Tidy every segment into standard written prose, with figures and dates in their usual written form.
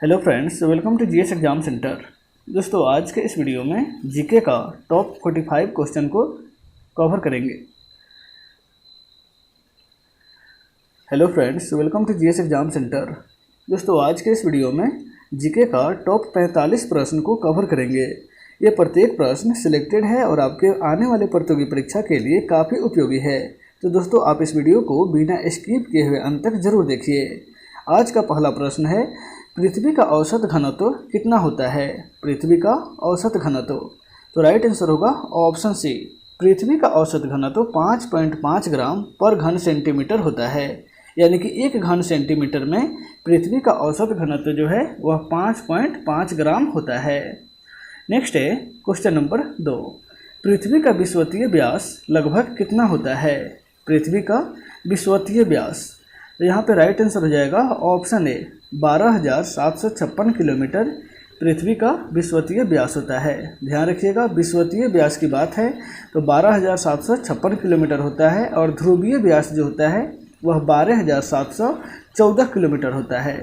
Hello friends, welcome to GS exam centre. दोस्तों, आज के इस वीडियो में जीके का टॉप 45 क्वेश्चन को कवर करेंगे। Hello friends, welcome to GS exam centre. दोस्तों, आज के इस वीडियो में जीके का टॉप 45 प्रश्न को कवर करेंगे। ये प्रत्येक प्रश्न सिलेक्टेड है और आपके आने वाले प्रतियोगी परीक्षा के लिए काफ़ी उपयोगी है। तो दोस्तों, आप इस वीडियो को बिना स्किप किए हुए अंत तक जरूर देखिए। आज का पहला प्रश्न है, पृथ्वी का औसत घनत्व कितना होता है? पृथ्वी का औसत घनत्व, तो राइट आंसर होगा ऑप्शन सी। पृथ्वी का औसत घनत्व 5.5 ग्राम पर घन सेंटीमीटर होता है। यानी कि एक घन सेंटीमीटर में पृथ्वी का औसत घनत्व जो है वह 5.5 ग्राम होता है। नेक्स्ट है क्वेश्चन नंबर 2। पृथ्वी का विषुवतीय व्यास लगभग कितना होता है? पृथ्वी का विषुवतीय व्यास, तो यहाँ पे राइट आंसर हो जाएगा ऑप्शन ए, 12,756 किलोमीटर पृथ्वी का विषुवतीय व्यास होता है। ध्यान रखिएगा, विषुवतीय व्यास की बात है तो 12,756 किलोमीटर होता है और ध्रुवीय व्यास जो होता है वह 12,714 किलोमीटर होता है।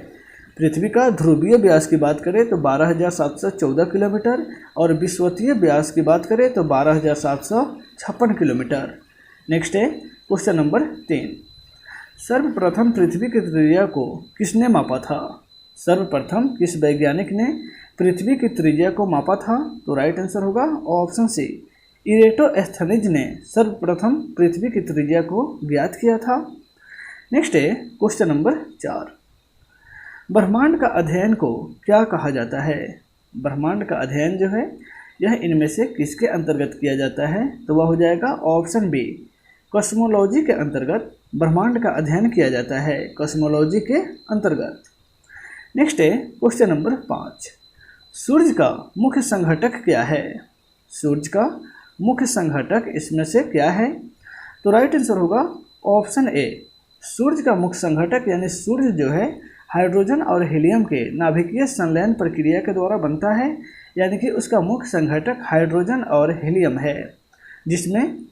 पृथ्वी का ध्रुवीय व्यास की बात करें तो 12,714 किलोमीटर और विषुवतीय व्यास की बात करें तो 12,756 किलोमीटर। नेक्स्ट है क्वेश्चन नंबर 3। सर्वप्रथम पृथ्वी की त्रिज्या को किसने मापा था? सर्वप्रथम किस वैज्ञानिक ने पृथ्वी की त्रिज्या को मापा था? तो राइट आंसर होगा ऑप्शन सी, इरेटोस्थनीज ने सर्वप्रथम पृथ्वी की त्रिज्या को ज्ञात किया था। नेक्स्ट है क्वेश्चन नंबर 4। ब्रह्मांड का अध्ययन को क्या कहा जाता है? ब्रह्मांड का अध्ययन जो है यह इनमें से किसके अंतर्गत किया जाता है? तो वह हो जाएगा ऑप्शन बी, कॉस्मोलॉजी के अंतर्गत ब्रह्मांड का अध्ययन किया जाता है, कॉस्मोलॉजी के अंतर्गत। नेक्स्ट है क्वेश्चन नंबर 5। सूर्य का मुख्य संघटक क्या है? सूर्य का मुख्य संघटक इसमें से क्या है? तो राइट आंसर होगा ऑप्शन ए, सूर्य का मुख्य संघटक यानी सूर्य जो है हाइड्रोजन और हीलियम के नाभिकीय संलयन प्रक्रिया के द्वारा बनता है। यानी कि उसका मुख्य संघटक हाइड्रोजन और हीलियम है, जिसमें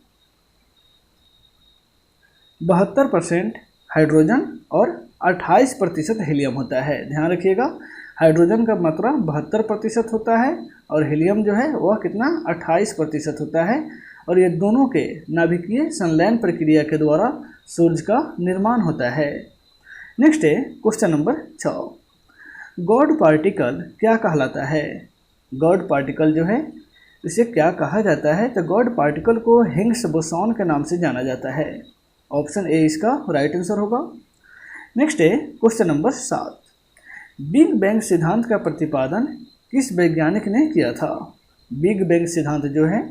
72% हाइड्रोजन और 28% हीलियम होता है। ध्यान रखिएगा, हाइड्रोजन का मात्रा 72% होता है और हीलियम जो है वह कितना 28% होता है। और ये दोनों के नाभिकीय संलयन प्रक्रिया के द्वारा सूर्य का निर्माण होता है। नेक्स्ट है क्वेश्चन नंबर 6। गॉड पार्टिकल क्या कहलाता है? गॉड पार्टिकल जो है इसे क्या कहा जाता है? तो गॉड पार्टिकल को हिग्स बोसॉन के नाम से जाना जाता है। ऑप्शन ए इसका राइट आंसर होगा। नेक्स्ट है क्वेश्चन नंबर 7। बिग बैंग सिद्धांत का प्रतिपादन किस वैज्ञानिक ने किया था? बिग बैंग सिद्धांत जो है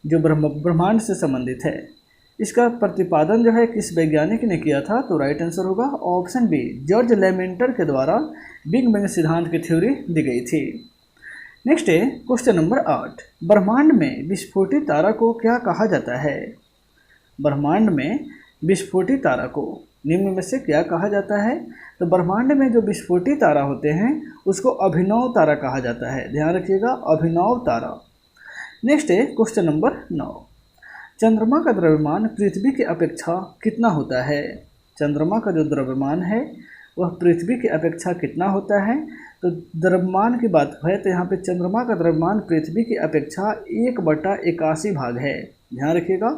जो ब्रह्मांड से संबंधित है, इसका प्रतिपादन जो है किस वैज्ञानिक ने किया था? तो राइट आंसर होगा ऑप्शन बी, जॉर्ज लेमेंटर के द्वारा बिग बैंग सिद्धांत की थ्योरी दी गई थी। नेक्स्ट है क्वेश्चन नंबर 8। ब्रह्मांड में विस्फोटित तारा को क्या कहा जाता है? ब्रह्मांड में विस्फोटित तारा को निम्न में से क्या कहा जाता है? तो ब्रह्मांड में जो विस्फोटित तारा होते हैं उसको अभिनव तारा कहा जाता है। ध्यान रखिएगा, अभिनव तारा। नेक्स्ट है क्वेश्चन नंबर 9। चंद्रमा का द्रव्यमान पृथ्वी की अपेक्षा कितना होता है? चंद्रमा का जो द्रव्यमान है वह पृथ्वी की अपेक्षा कितना होता है? तो द्रव्यमान की बात है तो यहाँ पे चंद्रमा का द्रव्यमान पृथ्वी की अपेक्षा 1/81 भाग है। ध्यान रखिएगा,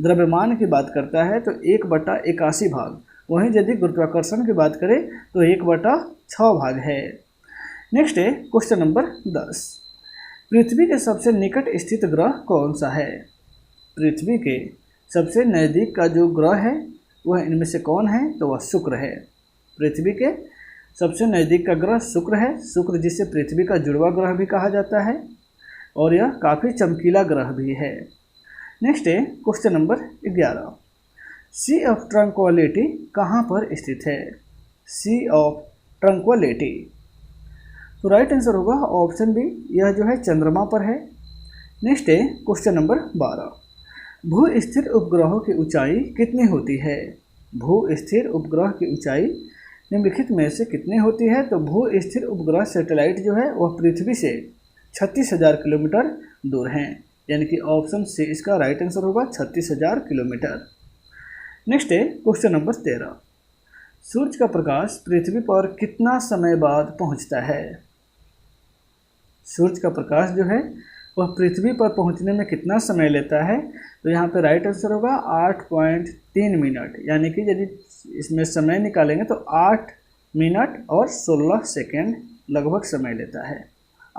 द्रव्यमान की बात करता है तो 1/81 भाग। वहीं यदि गुरुत्वाकर्षण की बात करें तो 1/6 भाग है। नेक्स्ट है क्वेश्चन नंबर 10। पृथ्वी के सबसे निकट स्थित ग्रह कौन सा है? पृथ्वी के सबसे नज़दीक का जो ग्रह है वह इनमें से कौन है? तो वह शुक्र है। पृथ्वी के सबसे नज़दीक का ग्रह शुक्र है। शुक्र जिसे पृथ्वी का जुड़वा ग्रह भी कहा जाता है और यह काफ़ी चमकीला ग्रह भी है। नेक्स्ट है question number 11। C of tranquillity कहाँ पर स्थित है? सी ऑफ ट्रंक्विलिटी, तो राइट आंसर होगा ऑप्शन बी, यह जो है चंद्रमा पर है। नेक्स्ट है क्वेश्चन नंबर 12। भू स्थिर उपग्रहों की ऊंचाई कितनी होती है? भू स्थिर उपग्रह की ऊंचाई निम्नलिखित में से कितनी होती है? तो भू स्थिर उपग्रह सैटेलाइट जो है वह पृथ्वी से 36,000 किलोमीटर दूर हैं। यानी कि ऑप्शन सी इसका राइट आंसर होगा 36,000 किलोमीटर। नेक्स्ट है क्वेश्चन नंबर 13। सूर्य का प्रकाश पृथ्वी पर कितना समय बाद पहुंचता है? सूर्य का प्रकाश जो है वह पृथ्वी पर पहुंचने में कितना समय लेता है? तो यहाँ पे राइट आंसर होगा 8.3 मिनट, यानी कि यदि इसमें समय निकालेंगे तो 8 मिनट और 16 सेकेंड लगभग समय लेता है।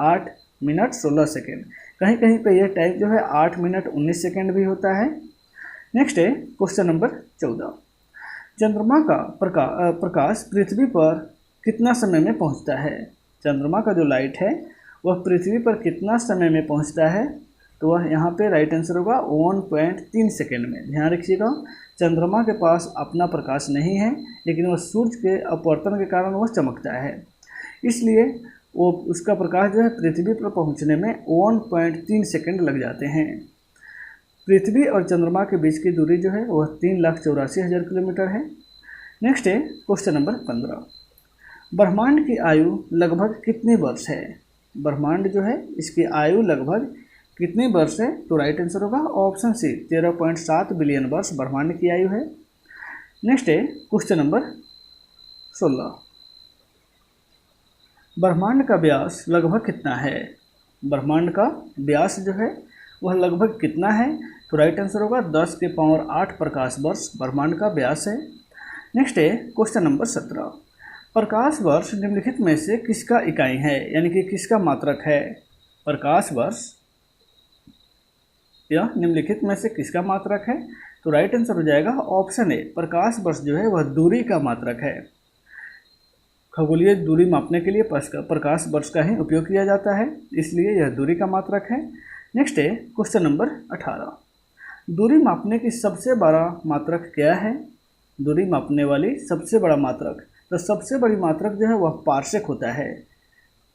8 मिनट 16 सेकेंड, कहीं कहीं पे यह टाइम जो है 8 मिनट 19 सेकेंड भी होता है। नेक्स्ट है क्वेश्चन नंबर 14। चंद्रमा का प्रकाश पृथ्वी पर कितना समय में पहुंचता है? चंद्रमा का जो लाइट है वह पृथ्वी पर कितना समय में पहुंचता है? तो वह यहाँ पे राइट आंसर होगा 1.3 सेकेंड में। ध्यान रखिएगा, चंद्रमा के पास अपना प्रकाश नहीं है, लेकिन वह सूर्य के अपवर्तन के कारण वह चमकता है, इसलिए वो उसका प्रकाश जो है पृथ्वी पर पहुंचने में 1.3 सेकेंड लग जाते हैं। पृथ्वी और चंद्रमा के बीच की दूरी जो है वह 3,84,000 किलोमीटर है। नेक्स्ट है क्वेश्चन नंबर 15। ब्रह्मांड की आयु लगभग कितने वर्ष है? ब्रह्मांड जो है इसकी आयु लगभग कितने वर्ष है? तो राइट आंसर होगा ऑप्शन सी 13.7 बिलियन वर्ष ब्रह्मांड की आयु है। नेक्स्ट है क्वेश्चन नंबर 16। ब्रह्मांड का व्यास लगभग कितना है? ब्रह्मांड का व्यास जो है वह लगभग कितना है? तो राइट आंसर होगा 10 के पावर 8 प्रकाश वर्ष ब्रह्मांड का व्यास है। नेक्स्ट है क्वेश्चन नंबर 17। प्रकाश वर्ष निम्नलिखित में से किसका इकाई है, यानी कि किसका मात्रक है? प्रकाश वर्ष यह निम्नलिखित में से किसका मात्रक है? तो राइट आंसर हो जाएगा ऑप्शन ए, प्रकाश वर्ष जो है वह दूरी का मात्रक है। खगोलीय दूरी मापने के लिए प्रकाश वर्ष का ही उपयोग किया जाता है, इसलिए यह दूरी का मात्रक है। नेक्स्ट है क्वेश्चन नंबर 18। दूरी मापने की सबसे बड़ा मात्रक क्या है? दूरी मापने वाली सबसे बड़ा मात्रक, तो सबसे बड़ी मात्रक जो है वह पार्सेक होता है।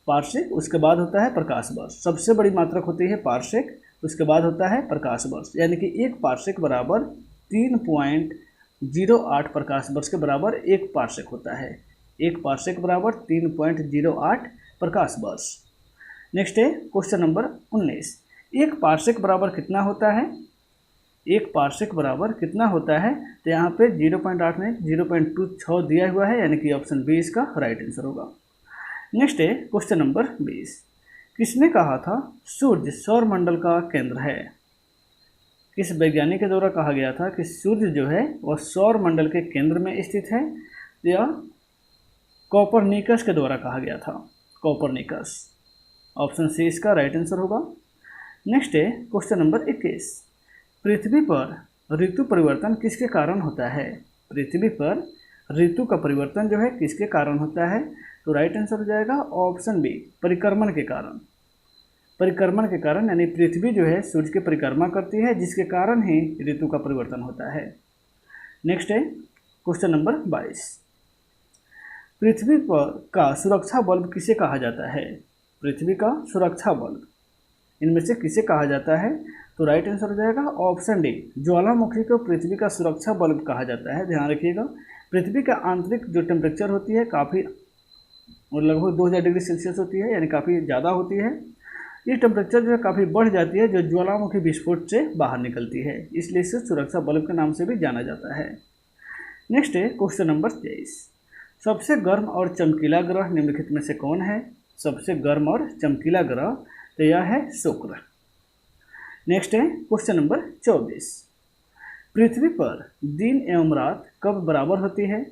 पार्सेक, उसके बाद होता है प्रकाश वर्ष। सबसे बड़ी मात्रक होती है पार्सेक, उसके बाद होता है प्रकाश वर्ष, यानी कि एक पार्सेक बराबर 3.08 प्रकाश वर्ष के बराबर एक पार्सेक होता है। एक पार्सेक बराबर 3.08 प्रकाश वर्ष। नेक्स्ट है क्वेश्चन नंबर 19। एक पार्सेक बराबर कितना होता है? एक पार्सेक बराबर कितना होता है? तो यहाँ पे 0.8 में 0.26 दिया हुआ है, यानी कि ऑप्शन बी इसका राइट आंसर होगा। नेक्स्ट है क्वेश्चन नंबर 20। किसने कहा था सूर्य सौरमंडल का केंद्र है? किस वैज्ञानिक के द्वारा कहा गया था कि सूर्य जो है वह सौरमंडल के केंद्र में स्थित है? यह कोपरनिकस के द्वारा कहा गया था। कोपरनिकस, ऑप्शन सी इसका राइट आंसर होगा। नेक्स्ट है क्वेश्चन नंबर 21। पृथ्वी पर ऋतु परिवर्तन किसके कारण होता है? पृथ्वी पर ऋतु का परिवर्तन जो है किसके कारण होता है? तो राइट आंसर हो जाएगा ऑप्शन बी, परिक्रमण के कारण। परिक्रमण के कारण, यानी पृथ्वी जो है सूर्य की परिक्रमा करती है, जिसके कारण ही ऋतु का परिवर्तन होता है। नेक्स्ट है क्वेश्चन नंबर 22। पृथ्वी पर का सुरक्षा बल्ब किसे कहा जाता है? पृथ्वी का सुरक्षा बल्ब इनमें से किसे कहा जाता है? तो राइट आंसर हो जाएगा ऑप्शन डी, ज्वालामुखी को पृथ्वी का सुरक्षा बल्ब कहा जाता है। ध्यान रखिएगा, पृथ्वी का आंतरिक जो टेम्परेचर होती है काफ़ी लगभग 2000 डिग्री सेल्सियस होती है, यानी काफ़ी ज़्यादा होती है। ये टेम्परेचर जो है काफ़ी बढ़ जाती है जो ज्वालामुखी विस्फोट से बाहर निकलती है, इसलिए इसे सुरक्षा बल्ब के नाम से भी जाना जाता है। नेक्स्ट है क्वेश्चन नंबर 23। सबसे गर्म और चमकीला ग्रह निम्नलिखित में से कौन है? सबसे गर्म और चमकीला ग्रह, तो यह है शुक्र। नेक्स्ट है क्वेश्चन नंबर 24। पृथ्वी पर दिन एवं रात कब बराबर होती है?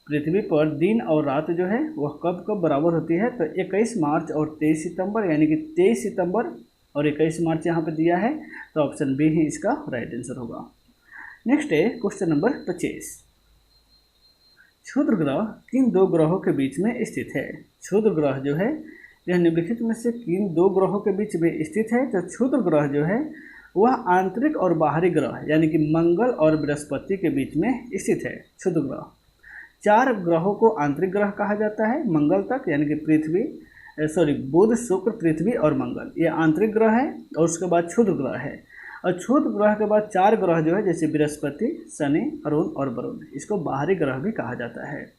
पृथ्वी पर दिन और रात जो है वह कब कब बराबर होती है? तो 21 मार्च और 23 सितंबर, यानी कि 23 सितंबर और 21 मार्च यहाँ पर दिया है, तो ऑप्शन बी ही इसका राइट आंसर होगा। नेक्स्ट है क्वेश्चन नंबर 25। क्षुद्र ग्रह किन दो ग्रहों के बीच में स्थित है? क्षुद्र ग्रह जो है यह निम्नलिखित में से किन दो ग्रहों के बीच में स्थित है? तो क्षुद्र ग्रह जो है वह आंतरिक और बाहरी ग्रह, यानी कि मंगल और बृहस्पति के बीच में स्थित है। क्षुद्र ग्रह, 4 ग्रहों को आंतरिक ग्रह कहा जाता है मंगल तक, यानी कि बुध, शुक्र, पृथ्वी और मंगल, ये आंतरिक ग्रह है। और उसके बाद क्षुद्र ग्रह है, और क्षुद्र ग्रह के बाद 4 ग्रह जो है जैसे बृहस्पति, शनि, अरुण और वरुण, इसको बाहरी ग्रह भी कहा जाता है।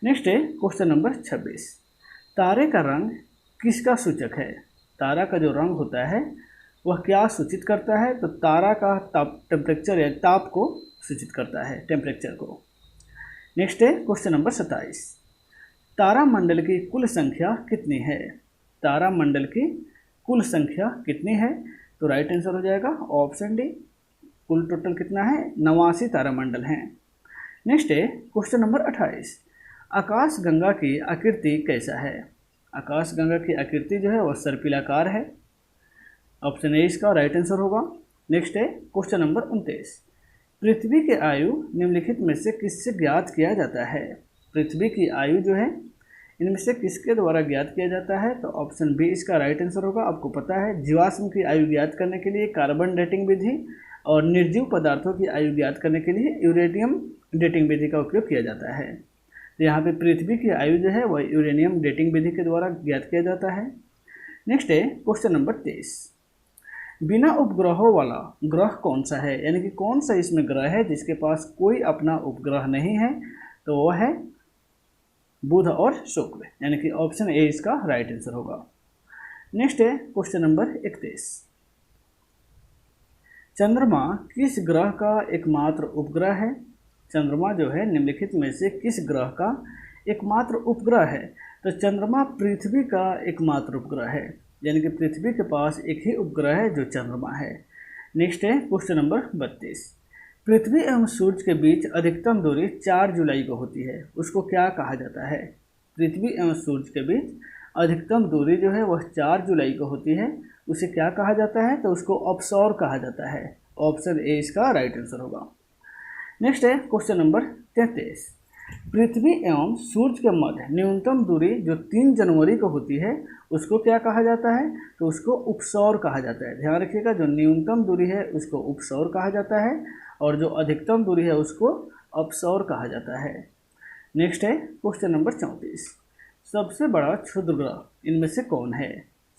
नेक्स्ट है क्वेश्चन नंबर 26। तारे का रंग किसका सूचक है? तारा का जो रंग होता है वह क्या सूचित करता है? तो तारा का टेम्परेचर या ताप को सूचित करता है, टेम्परेचर को। नेक्स्ट है क्वेश्चन नंबर 27, तारामंडल की कुल संख्या कितनी है? तारामंडल की कुल संख्या कितनी है? तो राइट आंसर हो जाएगा ऑप्शन डी, कुल टोटल कितना है? 89 तारामंडल हैं। नेक्स्ट है क्वेश्चन नंबर 28, आकाशगंगा की आकृति कैसा है? आकाशगंगा की आकृति जो है वह सर्पिलाकार है। ऑप्शन ए इसका राइट आंसर होगा। नेक्स्ट है क्वेश्चन नंबर 29, पृथ्वी की आयु निम्नलिखित में से किससे ज्ञात किया जाता है? पृथ्वी की आयु जो है इनमें से किसके द्वारा ज्ञात किया जाता है? तो ऑप्शन बी इसका राइट आंसर होगा। आपको पता है जीवाश्म की आयु ज्ञात करने के लिए कार्बन डेटिंग विधि और निर्जीव पदार्थों की आयु ज्ञात करने के लिए यूरेनियम डेटिंग विधि का उपयोग किया जाता है। तो यहाँ पे पृथ्वी की आयु जो है वह यूरेनियम डेटिंग विधि के द्वारा ज्ञात किया जाता है। नेक्स्ट है क्वेश्चन नंबर 23, बिना उपग्रहों वाला ग्रह कौन सा है? यानी कि कौन सा इसमें ग्रह है जिसके पास कोई अपना उपग्रह नहीं है? तो वह है बुध और शुक्र, यानी कि ऑप्शन ए इसका राइट आंसर होगा। नेक्स्ट है क्वेश्चन नंबर 31, चंद्रमा किस ग्रह का एकमात्र उपग्रह है? चंद्रमा जो है निम्नलिखित में से किस ग्रह का एकमात्र उपग्रह है? तो चंद्रमा पृथ्वी का एकमात्र उपग्रह है, यानी कि पृथ्वी के पास एक ही उपग्रह है जो चंद्रमा है। नेक्स्ट है क्वेश्चन नंबर 32, पृथ्वी एवं सूर्य के बीच अधिकतम दूरी 4 जुलाई को होती है, उसको क्या कहा जाता है? पृथ्वी एवं सूर्य के बीच अधिकतम दूरी जो है वह 4 जुलाई को होती है, उसे क्या कहा जाता है? तो उसको ऑप्सॉर कहा जाता है। ऑप्शन ए इसका राइट आंसर होगा। नेक्स्ट है क्वेश्चन नंबर 33, पृथ्वी एवं सूर्य के मध्य न्यूनतम दूरी जो 3 जनवरी को होती है उसको क्या कहा जाता है? तो उसको उपसौर कहा जाता है। ध्यान रखिएगा, जो न्यूनतम दूरी है उसको उपसौर कहा जाता है और जो अधिकतम दूरी है उसको अपसौर कहा जाता है। नेक्स्ट है क्वेश्चन नंबर 34, सबसे बड़ा क्षुद्र ग्रह इनमें से कौन है?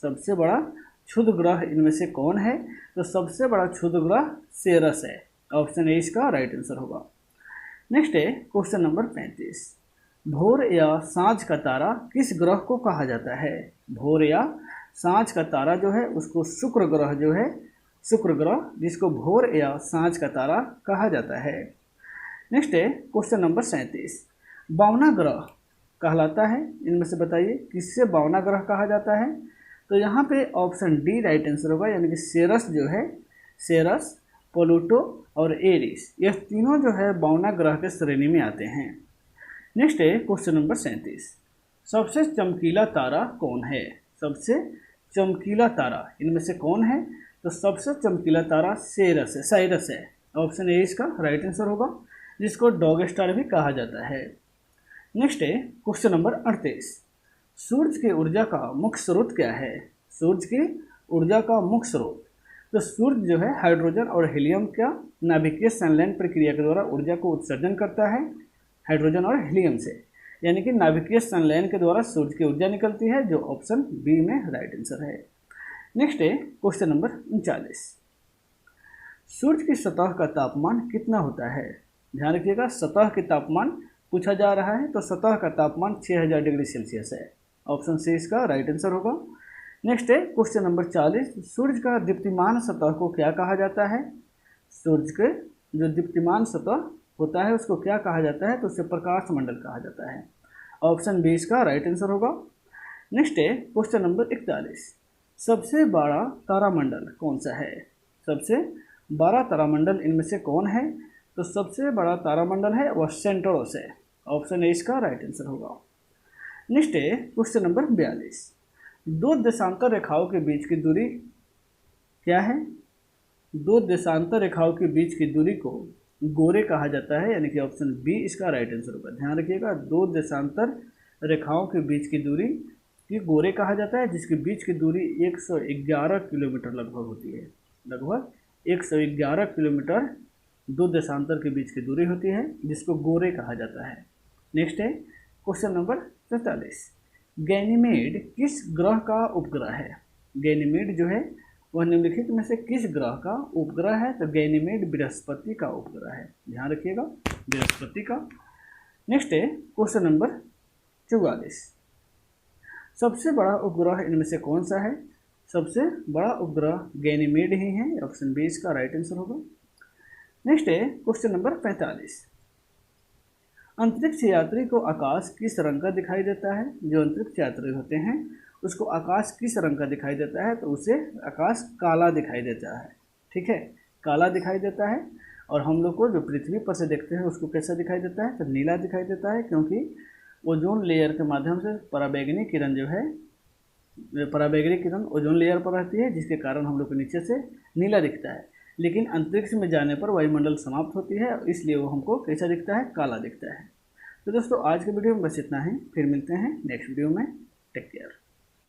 सबसे बड़ा क्षुद्र ग्रह इनमें से कौन है? तो सबसे बड़ा क्षुद्र ग्रह सेरस है। ऑप्शन ए इसका राइट आंसर होगा। नेक्स्ट है क्वेश्चन नंबर 35, भोर या सांझ का तारा किस ग्रह को कहा जाता है? भोर या सांझ का तारा जो है उसको शुक्र ग्रह जो है, शुक्र ग्रह जिसको भोर या सांझ का तारा कहा जाता है। नेक्स्ट है क्वेश्चन नंबर 37, बावना ग्रह कहलाता है, इनमें से बताइए किससे बावना ग्रह कहा जाता है? तो यहाँ पे ऑप्शन डी राइट आंसर होगा, यानी कि सेरस जो है, सेरस, प्लूटो और एरिस, यह तीनों जो है बावना ग्रह के श्रेणी में आते हैं। नेक्स्ट है क्वेश्चन नंबर 37, सबसे चमकीला तारा कौन है? सबसे चमकीला तारा इनमें से कौन है? तो सबसे चमकीला तारा सेरस है, साइरस है। ऑप्शन ए इसका राइट आंसर होगा, जिसको डॉग स्टार भी कहा जाता है। नेक्स्ट है क्वेश्चन नंबर 38, सूर्य की ऊर्जा का मुख्य स्रोत क्या है? सूर्य की ऊर्जा का मुख्य स्रोत, तो सूर्य जो है हाइड्रोजन और हीलियम का नाभिकीय संलयन प्रक्रिया के द्वारा ऊर्जा को उत्सर्जन करता है, हाइड्रोजन और हीलियम से, यानी कि नाभिकीय संलयन के द्वारा सूर्य की ऊर्जा निकलती है, जो ऑप्शन बी में राइट आंसर है। नेक्स्ट है क्वेश्चन नंबर 39, सूर्य की सतह का तापमान कितना होता है? ध्यान रखिएगा, सतह के तापमान पूछा जा रहा है, तो सतह का तापमान 6000 डिग्री सेल्सियस है। ऑप्शन सी इसका राइट आंसर होगा। नेक्स्ट है क्वेश्चन नंबर 40, सूर्य का दीप्तिमान सतह को क्या कहा जाता है? सूर्य के जो दीप्तिमान सतह होता है उसको क्या कहा जाता है? तो उसे प्रकाश मंडल कहा जाता है। ऑप्शन बी इसका राइट आंसर होगा। नेक्स्ट है क्वेश्चन नंबर 41, सबसे बड़ा तारामंडल कौन सा है? सबसे बड़ा तारामंडल इनमें से कौन है? तो सबसे बड़ा तारामंडल है वह सेंटोरस है। ऑप्शन ए इसका राइट आंसर होगा। नेक्स्ट है क्वेश्चन नंबर 42, दो देशांतर रेखाओं के बीच की दूरी क्या है? दो देशांतर रेखाओं के बीच की दूरी को गोरे कहा जाता है, यानी कि ऑप्शन बी इसका राइट आंसर होगा। ध्यान रखिएगा, दो देशांतर रेखाओं के बीच की दूरी की गोरे कहा जाता है, जिसके बीच की दूरी 111 किलोमीटर लगभग होती है। लगभग 111 किलोमीटर दो देशांतर के बीच की दूरी होती है, जिसको गोरे कहा जाता है। नेक्स्ट है क्वेश्चन नंबर 43, गैनीमेड किस ग्रह का उपग्रह है? गैनीमेड जो है वह निम्नलिखित में से किस ग्रह का उपग्रह है? तो गैनीमेड बृहस्पति का उपग्रह है। ध्यान रखिएगा, बृहस्पति का। नेक्स्ट है क्वेश्चन नंबर 44, सबसे बड़ा उपग्रह इनमें से कौन सा है? सबसे बड़ा उपग्रह गैनीमेड ही है। ऑप्शन बी इसका राइट आंसर होगा। नेक्स्ट है क्वेश्चन नंबर 45, अंतरिक्ष यात्री को आकाश किस रंग का दिखाई देता है? जो अंतरिक्ष यात्री होते हैं उसको आकाश किस रंग का दिखाई देता है? तो उसे आकाश काला दिखाई देता है। ठीक है, काला दिखाई देता है। और हम लोग को जो पृथ्वी पर से देखते हैं उसको कैसा दिखाई देता है? तो नीला दिखाई देता है, क्योंकि ओजोन लेयर के माध्यम से पराबैंगनी किरण जो है, पराबैंगनी किरण ओजोन लेयर पर रहती है, जिसके कारण हम लोग को नीचे से नीला दिखता है। लेकिन अंतरिक्ष में जाने पर वायुमंडल समाप्त होती है, इसलिए वो हमको कैसा दिखता है? काला दिखता है। तो दोस्तों आज के वीडियो में बस इतना ही, फिर मिलते हैं नेक्स्ट वीडियो में। Take care.